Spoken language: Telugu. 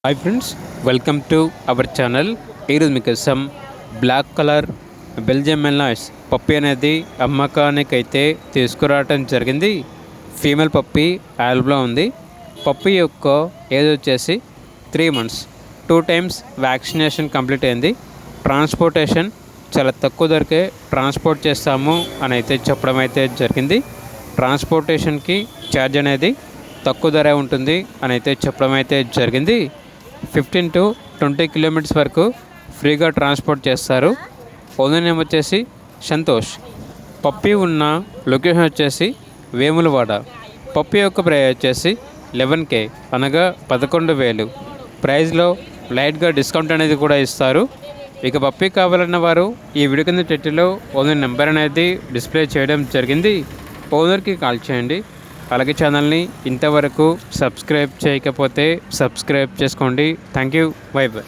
Hi friends, welcome to our channel. ఈరోజు మీకోసం బ్లాక్ కలర్ బెల్జియం మెల్నాయిస్ పప్పి అనేది అమ్మకానికి అయితే తీసుకురావటం జరిగింది. ఫీమేల్ పప్పి అవైలబుల్లో ఉంది. పప్పి యొక్క ఏజ్ వచ్చేసి 3 months. 2 times వ్యాక్సినేషన్ కంప్లీట్ అయింది. ట్రాన్స్పోర్టేషన్ చాలా తక్కువ ధరకే ట్రాన్స్పోర్ట్ చేస్తాము అని అయితే చెప్పడం అయితే జరిగింది. ట్రాన్స్పోర్టేషన్కి ఛార్జ్ అనేది తక్కువ ధర ఉంటుంది అని అయితే చెప్పడం అయితే జరిగింది. 15 to 20 kilometers వరకు ఫ్రీగా ట్రాన్స్పోర్ట్ చేస్తారు. ఓనర్ నేమ్ వచ్చేసి సంతోష్. పప్పి ఉన్న లొకేషన్ వచ్చేసి వేములవాడ. పప్పి యొక్క ప్రైస్ వచ్చేసి 11K, అనగా 11,000. ప్రైస్లో లైట్గా డిస్కౌంట్ అనేది కూడా ఇస్తారు. ఇక పప్పి కావాలన్న వారు ఈ వీడియో కింద టైటిల్లో ఓనర్ నెంబర్ అనేది డిస్ప్లే చేయడం జరిగింది. ఓనర్కి కాల్ చేయండి. అలాగే ఛానల్ని ఇంతవరకు సబ్స్క్రైబ్ చేయకపోతే సబ్స్క్రైబ్ చేసుకోండి. Thank you. By by.